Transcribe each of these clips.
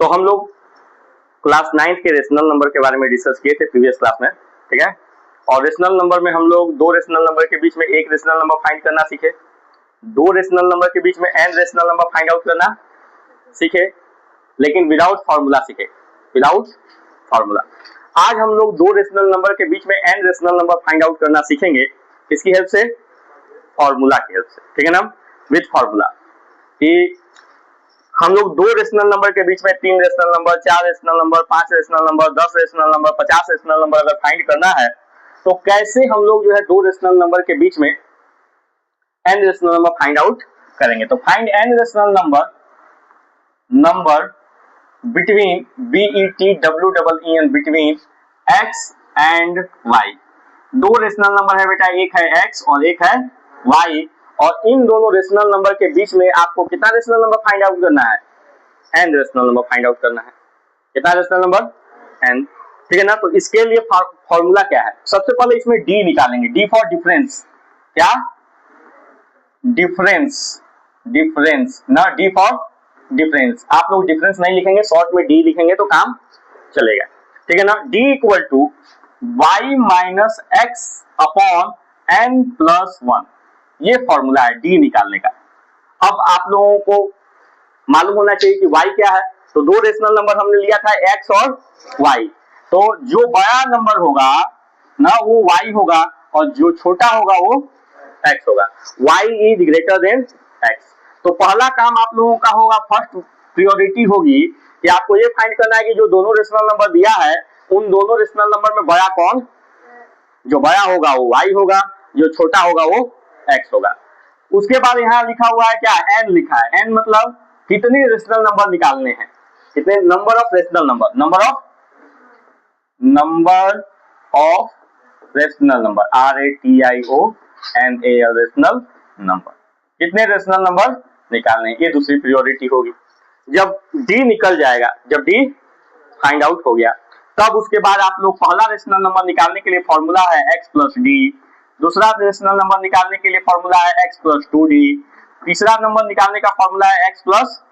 तो हम लोग क्लास 9th के रेशनल नंबर के बारे में डिस्कस किए थे प्रीवियस क्लास में, ठीक है। और रेशनल नंबर में हम लोग दो रेशनल नंबर के बीच में एक रेशनल नंबर फाइंड करना सीखे, दो रेशनल नंबर के बीच में n rational number find out करना सीखे, लेकिन विदाउट फॉर्मूला सीखे, विदाउट फॉर्मूला। आज हम लोग दो रेशनल नंबर के बीच में n rational number find out करना सीखेंगे, इसकी हेल्प से, फॉर्मूला की हेल्प से, ठीक है ना, विद फॉर्मूला। कि हम लोग दो रेशनल नंबर के बीच में 3 rational number, 4 rational number, 5 rational number, 10 rational number, 50 rational number अगर फाइंड करना है तो कैसे हम लोग जो है दो रेशनल नंबर के बीच में n rational number find out करेंगे। तो find n rational number between BETWEEN between x and y। दो रेशनल नंबर है बेटा, एक है x और एक है y, और इन दोनों रेशनल नंबर के बीच में आपको कितना रेशनल नंबर फाइंड आउट करना है, n rational number find out करना है। कितना रेशनल नंबर, n, ठीक है ना। तो इसके लिए फॉर्मूला क्या है, सबसे पहले इसमें d निकालेंगे, d फॉर डिफरेंस, क्या, डिफरेंस, डिफरेंस ना, d फॉर डिफरेंस। आप लोग डिफरेंस नहीं लिखेंगे, शॉर्ट में d लिखेंगे तो काम चलेगा, ठीक है ना। d equal to y minus x upon n plus 1, ये फॉर्मूला है d निकालने का। अब आप लोगों को मालूम होना चाहिए कि y क्या है। तो दो रेशनल नंबर हमने लिया था x और y, तो जो बड़ा नंबर होगा ना वो y होगा और जो छोटा होगा वो x होगा। y is greater than x। तो पहला काम आप लोगों का होगा, फर्स्ट प्रायोरिटी होगी कि आपको ये फाइंड करना है कि जो दोनों रेशनल नंबर दिया है उन दोनों रेशनल नंबर में बड़ा कौन, जो बड़ा होगा वो y होगा, जो छोटा होगा वो x होगा। उसके बाद यहाँ लिखा हुआ है क्या, n लिखा है। n मतलब कितने रेशनल नंबर निकालने हैं, कितने number of rational number, number of rational number, RATIONAL rational number, कितने रेशनल नंबर निकालने हैं, ये दूसरी प्रायोरिटी होगी। जब d निकल जाएगा, जब d फाइंड आउट हो गया, तब उसके बाद आप लोग पहला रेशनल नंबर निकालने के लिए फॉर्मूला है x प्लस d, दूसरा रेशनल नंबर निकालने के लिए फॉर्मूला है x प्लस 2d, तीसरा नंबर निकालने का फॉर्मूला है x प्लस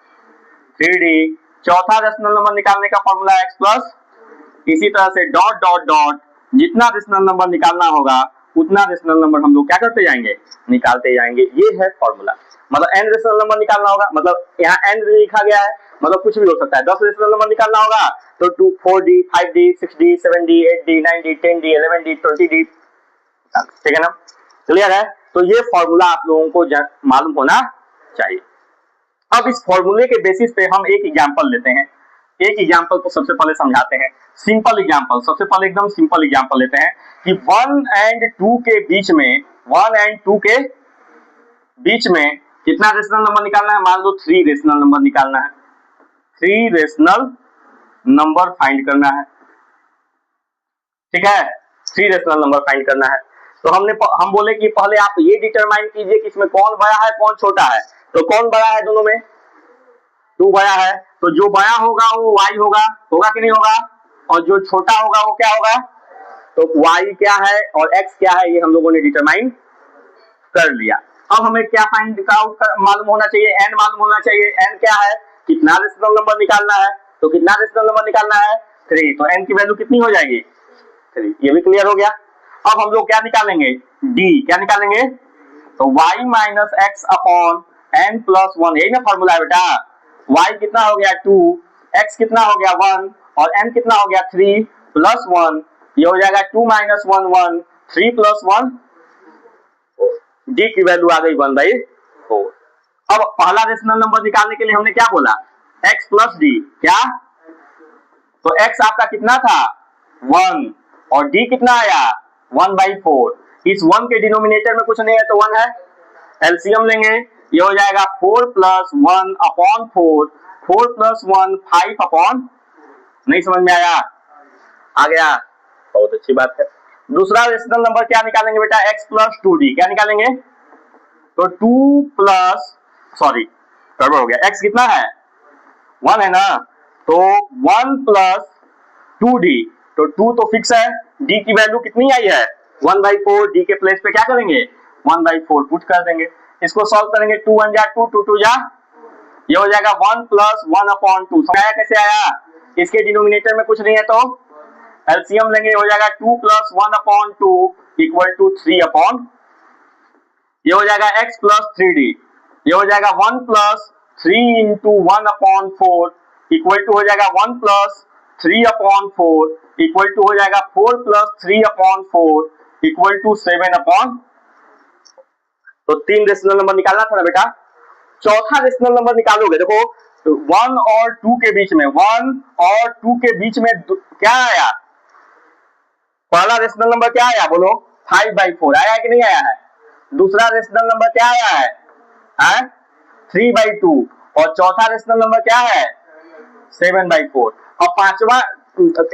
3d, चौथा रेशनल नंबर निकालने का फॉर्मूला है x प्लस, इसी तरह से डॉट डॉट डॉट, जितना रेशनल नंबर निकालना होगा उतना रेशनल नंबर हम लोग क्या करते जाएंगे, निकालते जाएंगे। ये है फॉर्मूला। मतलब n रेशनल नंबर निकालना होगा, मतलब यहाँ n लिखा गया है, मतलब कुछ भी हो सकता है। 10 रेशनल नंबर निकालना होगा तो 2, 4d, 5d, 6d, 7d, 8d, 9d, 10d, 11d, 20d, ठीक है ना, क्लियर है। तो ये फॉर्मूला आप लोगों को मालूम होना चाहिए। अब इस फॉर्मूले के बेसिस पे हम एक एग्जांपल लेते हैं, एक एग्जांपल को सबसे पहले समझाते हैं, सिंपल एग्जांपल। सबसे पहले एकदम सिंपल एग्जांपल लेते हैं कि 1 एंड 2 के बीच में, 1 एंड 2 के बीच में कितना रेशनल नंबर निकालना है, मान लो 3 रेशनल नंबर निकालना है, 3 रेशनल नंबर फाइंड करना है, ठीक है, 3 रेशनल नंबर फाइंड करना है। तो हम बोले कि पहले आप ये डिटरमाइन कीजिए कि इसमें कौन बड़ा है कौन छोटा है। तो कौन बड़ा है दोनों में, 2 बड़ा है, तो जो बड़ा होगा वो y होगा, होगा कि नहीं होगा, और जो छोटा होगा वो क्या होगा, तो y क्या है और x क्या है, ये हम लोगों ने डिटरमाइन कर लिया। अब हमें क्या फाइंड आउट मालूम होना चाहिए, n मालूम होना चाहिए। n क्या है, कितना रेशनल नंबर निकालना है, तो कितना रेशनल नंबर निकालना है, 3, तो n की वैल्यू कितनी हो जाएगी, 3, ये भी क्लियर हो गया। अब हम लोग क्या निकालेंगे, d, क्या निकालेंगे, तो y minus x upon n plus 1, यही ना फॉर्मूला है बेटा। y कितना हो गया 2, x कितना हो गया 1 और n कितना हो गया 3 प्लस 1, ये हो जाएगा 2 माइनस 1 1, 3 प्लस 1, d की वैल्यू आ गई 1/4। अब पहला रेशनल नंबर निकालने के लिए हमने क्या बोला, x प्लस d, क्या, तो x आपका कितना था 1 और d कितना आया 1/4। इस 1 के डिनोमिनेटर में कुछ नहीं है तो 1 है, एलसीएम लेंगे, ये हो जाएगा 4 प्लस 1 अपॉन 4, 4 प्लस 1 5 अपॉन, नहीं समझ में आया, आ गया, बहुत अच्छी बात है। दूसरा रेशनल नंबर क्या निकालेंगे बेटा, x प्लस 2d, क्या निकालेंगे, तो 2 प्लस, सॉरी गड़बड़ हो गया, x कितना है 1 है ना, तो 1 प्लस 2d, तो 2 तो फिक्स है, d की वैल्यू कितनी आई है 1/4, d के प्लेस पे क्या करेंगे 1/4 पुट कर देंगे। इसको सॉल्व करेंगे, 2 1 जा 2, 2 2 जा ये हो जाएगा 1 प्लस 1/2। समझ आया कैसे आया? इसके डिनोमिनेटर में कुछ नहीं है तो एलसीएम लेंगे, हो जाएगा 2 प्लस 1/2 इक्वल टू 3 ये हो जाएगा x प्लस 3d। ये हो जाएगा 1 प्लस 3 इंटू 1/4 इक्वल टू हो जाएगा 1 प्लस 3/4 इक्वल टू हो जाएगा 4 प्लस 3/4 इक्वल टू 7/। तो 3 रेशनल नंबर निकालना था ना बेटा। चौथा रेशनल नंबर निकालोगे, देखो 1 और 2 के बीच में, 1 और 2 के बीच में क्या आया? पहला रेशनल नंबर क्या आया बोलो? 5/4 आया है कि नहीं आया है? दूसरा रेशनल नंबर क्या आया है? 3/2। और चौथा रेशनल नंबर क्या है? 7/4। और पांचवा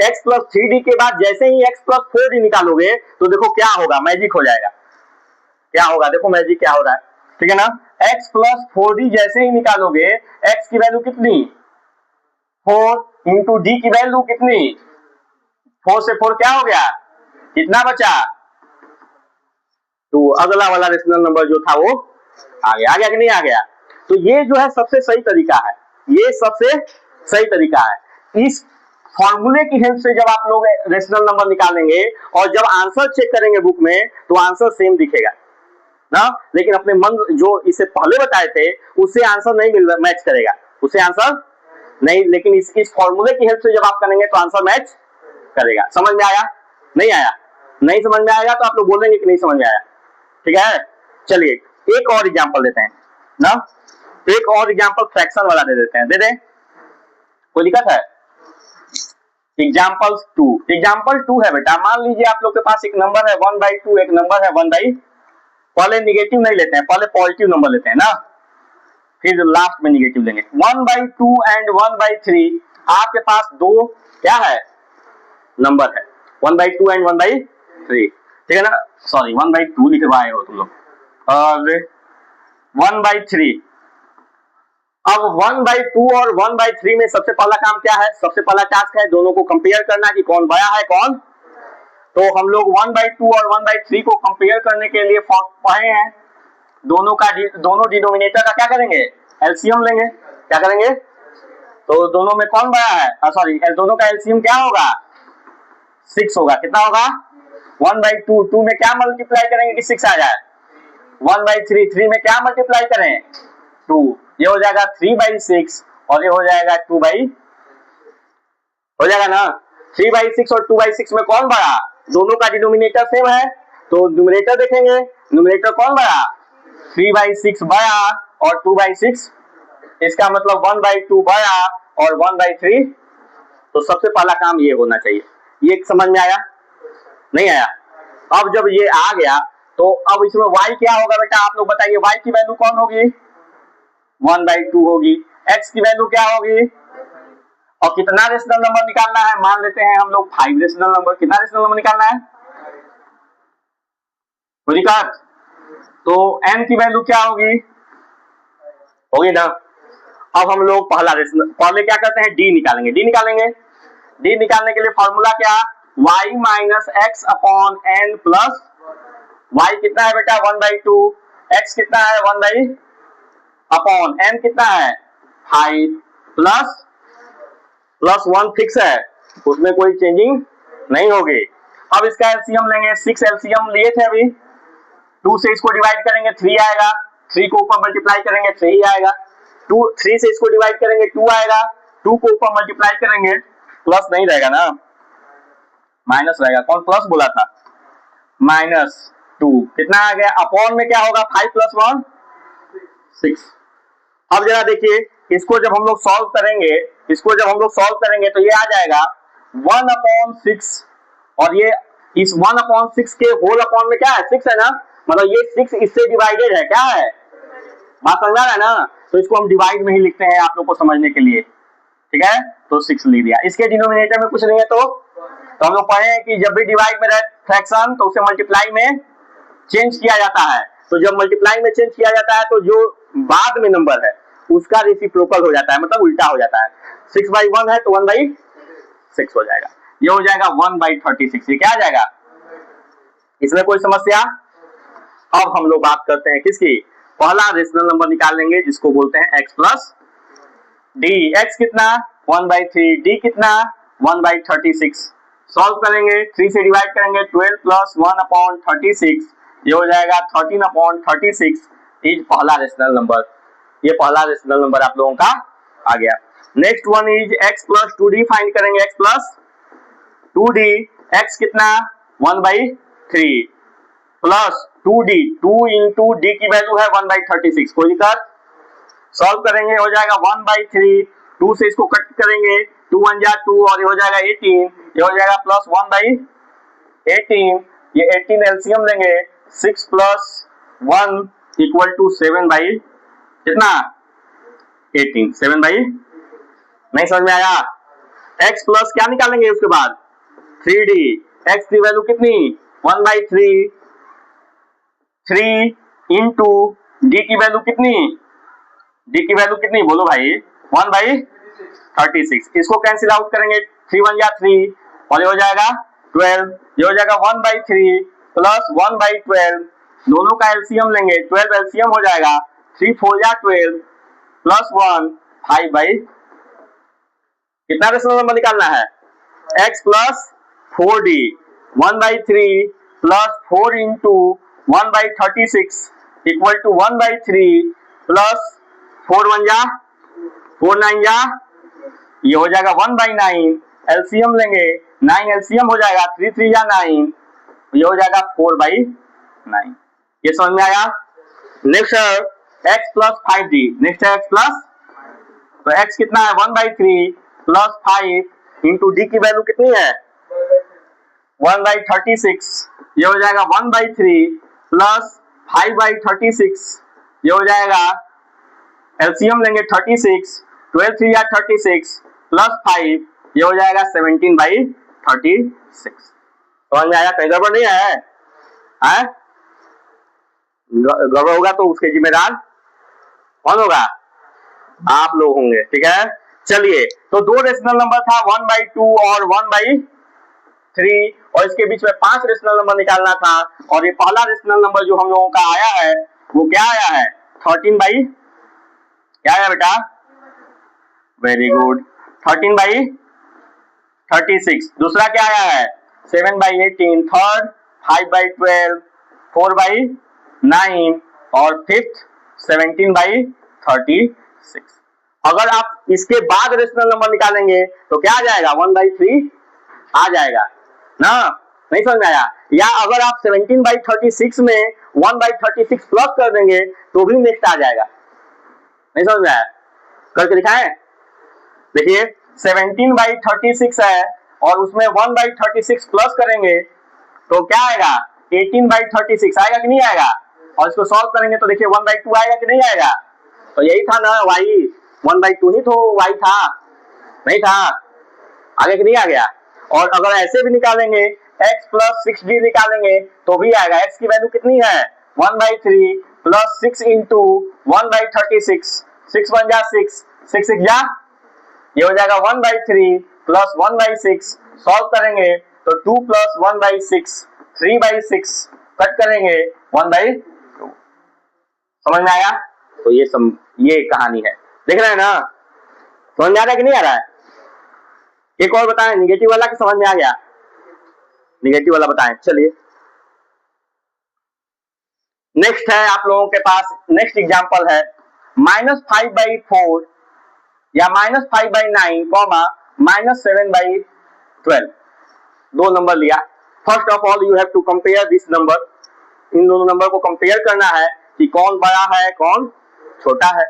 x प्लस 3d के बाद जैसे ही x प्लस 4d निकालोगे तो देखो क्या होगा, मैजिक हो जाएगा। क्या होगा देखो मैजिक क्या हो रहा है, ठीक है ना। x प्लस 4d जैसे ही निकालोगे, x की वैल्यू कितनी? 4 इंटू d की वैल्यू कितनी? 4 से 4 क्या हो गया, कितना बचा? तो अगला वाला रेशनल नंबर जो था वो आ गया कि नहीं आ गया? तो ये जो है सबसे सही तरीका है, ये सबसे सही तरीका है। इस फॉर्मूले की हेल्प से जब आप लोग रेशनल नंबर निकालेंगे और जब आंसर चेक करेंगे बुक में तो आंसर सेम दिखेगा ना, लेकिन अपने मन जो इसे पहले बताए थे उससे आंसर नहीं मिल मैच करेगा, उससे आंसर नहीं, लेकिन इस फॉर्मूले की हेल्प से जब आप करेंगे तो आंसर मैच करेगा। समझ में आया? नहीं आया? नहीं समझ में आएगा तो आप लोग बोलेंगे कि नहीं समझ में आया, ठीक है। चलिए एक और एग्जांपल देते हैं ना, एक और एग्जांपल फ्रैक्शन वाला दे देते हैं, दे दें? कोई दिक्कत है? एग्जांपल 2, एग्जांपल 2 है बेटा, मान लीजिए आप लोग के पास एक नंबर है 1/2, एक नंबर है 1/, पहले निगेटिव नहीं लेते हैं, पहले पॉजिटिव नंबर लेते हैं ना, फिर लास्ट में निगेटिव लेंगे। 1/2 एंड 1/3 आपके पास दो क्या है नंबर है, 1/2 एंड 1/3, ठीक है ना। सॉरी 1/2 लिखवाए हो तुम लोग, और 1/3। अब 1/2 और 1/3 में सबसे पहला काम क्या है? सबसे पहला टास्क है दोनों को कंपेयर करना कि कौन बड़ा है कौन। तो हम लोग 1/2 और 1/3 को कंपेयर करने के लिए पढ़े हैं, दोनों डिनोमिनेटर का क्या करेंगे? एलसीएम लेंगे। क्या करेंगे? तो दोनों में कौन बड़ा है? सॉरी दोनों का एलसीएम क्या होगा? 6 होगा। कितना होगा? 1/2, 2 में क्या मल्टीप्लाई करेंगे कि 6 आ जाए? 1/3, 3 में क्या मल्टीप्लाई करें? 2। ये हो जाएगा 3/6 और ये हो जाएगा 2 हो जाएगा ना। 3/6 और 2/6 में कौन बड़ा? दोनों का डिनोमिनेटर सेम है तो न्यूमरेटर देखेंगे, न्यूमरेटर कौन बड़ा? 3/6 बड़ा और 2/6, इसका मतलब 1/2 बड़ा और 1/3। तो सबसे पहला काम ये होना चाहिए। ये समझ में आया? नहीं आया? अब जब ये आ गया तो अब इसमें y क्या होगा बेटा, आप लोग बताइए। y की वैल्यू कौन होगी? 1/2 होगी। x की वैल्यू क्या होगी? और कितना रेशनल नंबर निकालना है? मान लेते हैं हम लोग 5 रेशनल नंबर। कितना रेशनल नंबर निकालना है? तो n की वैल्यू क्या होगी? होगी ना। अब हम लोग पहले क्या करते हैं? d निकालेंगे। d निकालने के लिए फॉर्मूला क्या? y minus x upon n plus y कितना है बेटा? 1/2। x कितना है? 1/, अपॉन n कितना है? 5 प्लस 1 फिक्स है, उसमें कोई चेंजिंग नहीं होगी। अब इसका एलसीएम लेंगे, 6 एलसीएम लिए थे अभी। 2 से इसको डिवाइड करेंगे 3 आएगा, 3 को ऊपर मल्टीप्लाई करेंगे 3 आएगा, 3 से इसको डिवाइड करेंगे 2 आएगा, 2 को ऊपर मल्टीप्लाई करेंगे प्लस नहीं रहेगा ना, माइनस रहेगा। कौन प्लस बोला था? -2 कितना आ गया? अपॉन में क्या होगा? 5 + 1 6। अब जरा देखिए इसको जब हम लोग सॉल्व करेंगे तो ये आ जाएगा 1/6 और ये इस 1/6 के होल अपॉन में क्या है? 6 है ना, मतलब ये 6 इससे डिवाइडेड है। क्या है? बात समझ आ रहा है ना। तो इसको हम डिवाइड में ही लिखते हैं आप लोग को समझने के लिए, ठीक है। तो 6 लिख दिया। इसके डिनोमिनेटर में कुछ नहीं है तो हम लोग पढ़े हैं कि जब भी डिवाइड में रहे फ्रैक्शन तो उसे मल्टीप्लाई में चेंज किया जाता है। तो जब मल्टीप्लाई में चेंज किया जाता है तो जो बाद में नंबर है उसका रेसिप्रोकल हो जाता है, मतलब उल्टा हो जाता है। 6/1 है तो 1/6 हो जाएगा। ये हो जाएगा 1/36। ये क्या आ जाएगा? इसमें कोई समस्या? अब हम लोग बात करते हैं किसकी? पहला रेशनल नंबर निकाल लेंगे जिसको बोलते हैं x प्लस डी एक्स कितना 1/3, डी कितना 1/36। सॉल्व करेंगे 3 से डिवाइड करेंगे 12 प्लस 1/36 ये हो जाएगा 13/36 इज पहला रेशनल नंबर। ये पहला रेशनल नंबर आप लोगों का आ गया। Next one is x plus 2d find करेंगे। x प्लस 2d x कितना 1/3 प्लस 2d 2 इंटू डी की वैल्यू है 1/36। कोई दिक्कत? सॉल्व करेंगे हो जाएगा 1/3, 2 से इसको कट करेंगे 2 1 जा 2 और ये हो जाएगा 18, ये हो जाएगा प्लस 1/18, ये 18 एलसीएम लेंगे 6 प्लस 1 इक्वल टू 7 बाई कितना 18, 7 बाई नहीं समझ में आया? x प्लस क्या निकालेंगे उसके बाद 3d, x की वैल्यू कितनी 1/3, 3 इंटू डी की वैल्यू कितनी, डी की वैल्यू कितनी बोलो भाई 1/36। इसको कैंसिल आउट करेंगे 3 1 जा 3 और ये हो जाएगा 12, ये हो जाएगा 1/3 प्लस 1/12, दोनों का एलसीएम लेंगे 12 एलसीएम हो जाएगा 3 4 जा 12 प्लस 1 5 कितना रेशनल नंबर निकालना है x plus 4d 1/3 plus 4 into 1/36 equal to 1/3 plus 4 1 जा 4 9 जा ये हो जाएगा 1/9, एलसीएम लेंगे 9 एलसीएम हो जाएगा 3 3 जा 9 ये हो जाएगा 4/9। ये समझ में आया? नेक्स्ट है x प्लस 5d। नेक्स्ट है x प्लस, तो x कितना है 1/3 प्लस 5 इंटू डी की वैल्यू कितनी है 1/36, ये हो जाएगा 1/3 प्लस 5/36 ये हो जाएगा एलसीएम लेंगे 36, 12 3 या 36 प्लस 5 ये हो जाएगा 17/36। समझ में आया? कहीं गड़बड़ नहीं है? गड़बड़ होगा तो उसके जिम्मेदार कौन होगा? आप लोग होंगे। ठीक है, चलिए तो दो रेशनल नंबर था 1/2 और 1/3 और इसके बीच में 5 रेशनल नंबर निकालना था और ये पहला रेशनल नंबर जो हम लोगों का आया है वो क्या आया है 13 क्या आया बेटा? Very good 13/36। दूसरा क्या आया है 7/18, थर्ड 5/12, 4/9 और फिफ्थ 17/36। अगर आप इसके बाद रेशनल नंबर निकालेंगे तो क्या आ जाएगा 1/3 आ जाएगा ना? नहीं समझ में आया? या अगर आप 17/36 में 1/36 प्लस कर देंगे तो भी नेक्स्ट आ जाएगा। नहीं समझ में आया? करके दिखाएं। देखिए 17/36 है और उसमें 1/36 प्लस करेंगे तो क्या आएगा 18/36 आएगा कि नहीं आएगा? और इसको सॉल्व करेंगे तो देखिए 1/2 आएगा कि नहीं आएगा? तो यही था ना y 1/2 ही तो y था, नहीं था? आगे कि नहीं आ गया? और अगर ऐसे भी निकालेंगे x प्लस 6d निकालेंगे तो भी आएगा। x की वैल्यू कितनी है 1/3 प्लस 6 इंटू 1/36, 6 1 जा 6, 6 6 जा ये हो जाएगा 1/3 प्लस 1/6। सॉल्व करेंगे तो 2 प्लस 1/6 3/6 कट करेंगे 1/2। समझ में आया? तो ये कहानी है। देख रहे हैं ना? समझ में आ रहा है कि नहीं आ रहा है? एक और बताएं, निगेटिव वाला कि समझ में आ गया? निगेटिव वाला बताएं। चलिए नेक्स्ट है आप लोगों के पास, नेक्स्ट एग्जांपल है -5/4 या -5/9 -7/12। दो नंबर लिया। First of all you have to compare this number. इन दोनों नंबर को कंपेयर करना है कि कौन बड़ा है कौन छोटा है।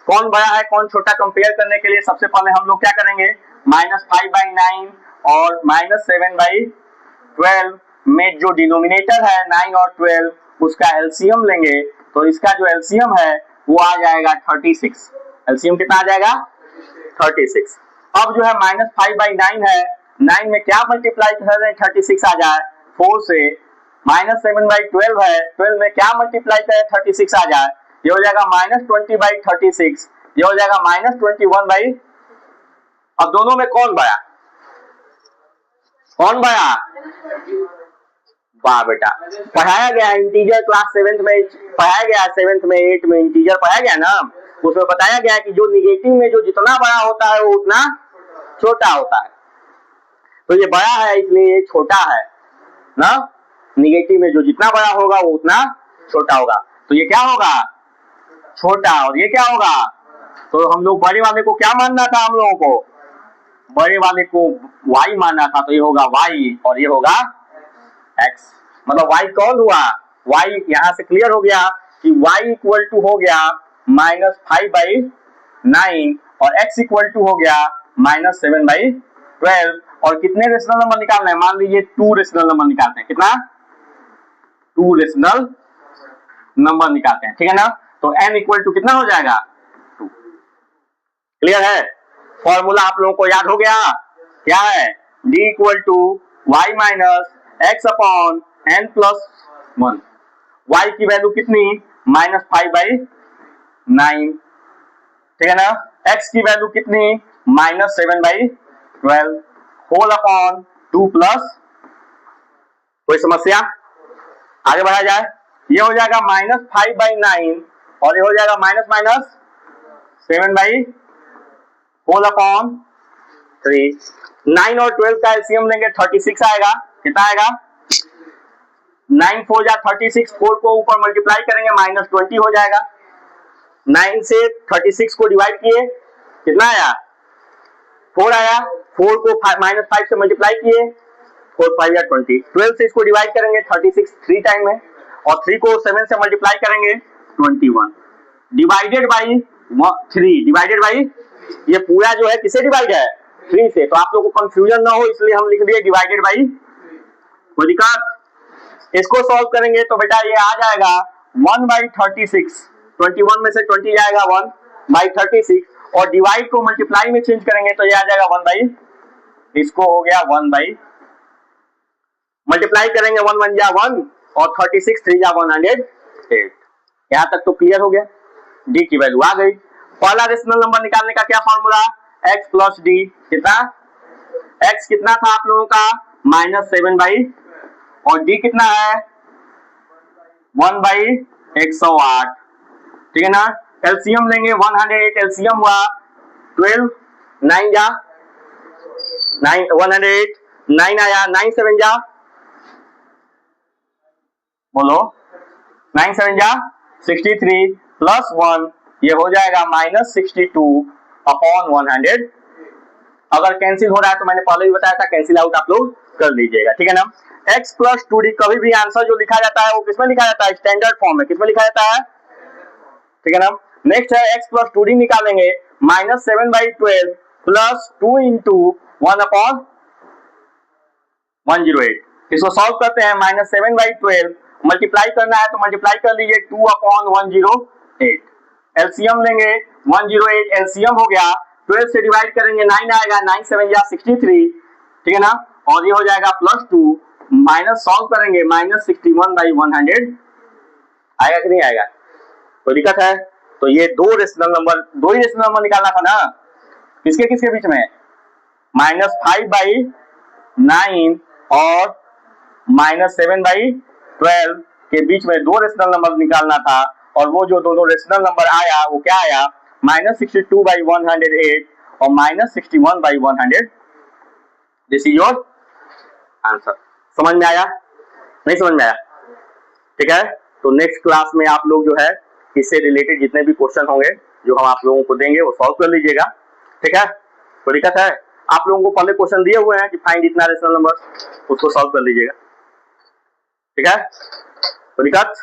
कौन बड़ा है कौन छोटा कंपेयर करने के लिए सबसे पहले हम लोग क्या करेंगे -5/9 और -7/12 में जो डिनोमिनेटर है 9 और 12 उसका एलसीएम लेंगे तो इसका जो एलसीएम है वो आ जाएगा 36। एलसीएम कितना आ जाएगा 36। अब जो है -5/9 है, 9 में क्या मल्टीप्लाई करें 36 आ जाए 4 से, -7/12 है, 12 में क्या मल्टीप्लाई करें 36 आ जाए, ये हो जाएगा -20/36, ये हो जाएगा -21/। अब दोनों में कौन बड़ा वाह बेटा पढ़ाया गया इंटीजर क्लास 7th में पढ़ाया गया, 7th में 8th में इंटीजर पढ़ाया गया ना। उसमें बताया गया है कि जो निगेटिव में जो जितना बड़ा होता है वो उतना छोटा होता है। तो ये बड़ा है इसलिए ये छोटा है ना, निगेटिव में जो जितना बड़ा होगा वो उतना छोटा होगा। तो ये क्या होगा, छोटा, और ये क्या होगा, तो हम लोग बड़े वाले को क्या मानना था, हम लोगों को बड़े वाले को y मानना था, तो ये होगा y और ये होगा x। मतलब y कौन हुआ, y यहां से क्लियर हो गया कि y इक्वल टू हो गया -5/9 और x इक्वल टू हो गया -7/12। और कितने रेशनल नंबर निकालना है, मान लीजिए 2 रेशनल नंबर निकालते हैं, कितना, 2 रेशनल नंबर निकालते हैं, ठीक है ना। तो n इक्वल टू कितना हो जाएगा, 2। क्लियर है, फॉर्मूला आप लोगों को याद हो गया, क्या है, d equal to y minus x upon n plus 1। y की वैल्यू कितनी, -5/9, ठीक है ना। x की वैल्यू कितनी, -7/12 होल अपॉन 2 प्लस, कोई समस्या, आगे बढ़ा जाए, ये हो जाएगा -5/9 और ये हो जाएगा -7/, होल अपॉन 3। 9 और 12 का एलसीएम लेंगे 36 आएगा, कितना आएगा, 9 4 जा 36, 4 को ऊपर मल्टीप्लाई करेंगे -20 हो जाएगा। 9 से 36 को डिवाइड किए, कितना आया, 4 आया, 4 को -5 से मल्टीप्लाई किए, 4 5 या 20। 12 से इसको डिवाइड करेंगे 36 3 टाइम में, और 3 को 7 से मल्टीप्लाई करेंगे 21, डिवाइडेड बाई 3, डिवाइडेड बाई, ये पूरा जो है किसे डिवाइड है, 3 से। तो आप लोगों को कंफ्यूजन ना हो इसलिए हम लिख दिए डिवाइडेड बाई, कोई दिक्कत, इसको सॉल्व करेंगे तो बेटा ये आ जाएगा 1/36, 21 में से 20 जाएगा 1/36, और डिवाइड को मल्टीप्लाई में चेंज करेंगे तो ये आ जाएगा 1/, इसको हो गया 1/, मल्टीप्लाई करेंगे 1 1 जा 1 और 36 3 जा 108। यहां तक तो क्लियर हो गया, डी की वैल्यू आ गई। पहला रेशनल नंबर निकालने का क्या फॉर्मूला, x प्लस डी, कितना, x कितना था आप लोगों का -7/, और d कितना है 1/108, ठीक है ना। एलसीएम लेंगे 108, एलसीएम हुआ 12, 9 जा 9, 108, 9 आया, 9 7 जा, बोलो 9 7 जा 63 प्लस 1, ये हो जाएगा -62 अपॉन 100। अगर कैंसिल हो रहा है तो मैंने पहले भी बताया था कैंसिल आउट आप लोग कर लीजिएगा, ठीक है ना। x प्लस 2d, कभी भी आंसर जो लिखा जाता है वो किसमें लिखा जाता है, स्टैंडर्ड फॉर्म में, किसमें लिखा जाता है, ठीक है ना। नेक्स्ट है x प्लस 2d निकालेंगे, -7/12 प्लस 2 इंटू 1/108। इसको सॉल्व करते हैं, -7/12 मल्टीप्लाई करना है तो मल्टीप्लाई कर लीजिए 2/108, एलसीएम लेंगे 108, एलसीएम हो गया 12 से डिवाइड करेंगे 9 आएगा, 9 7 जा 63, ठीक है ना, और ये हो जाएगा +2, माइनस सॉल्व करेंगे -61/100 आएगा कि नहीं आएगा, कोई दिक्कत है। तो ये दो ही रेशनल नंबर निकालना था ना, किसके किसके बीच में, -5/9 और -7/12 के बीच में दो रेशनल नंबर निकालना था, और वो जो दोनों रेशनल नंबर आया वो क्या आया, -62/108 और -61/100। This is your answer. समझ में आया, नहीं समझ में आया, ठीक है। तो नेक्स्ट क्लास में आप लोग जो है इससे रिलेटेड जितने भी क्वेश्चन होंगे जो हम आप लोगों को देंगे वो सॉल्व कर लीजिएगा, ठीक है। कोई दिक्कत है, आप लोगों को पहले क्वेश्चन दिए हुए हैं कि फाइंड इतना रेशनल नंबर, उसको सॉल्व कर लीजिएगा, ठीक है। कोई दिक्कत।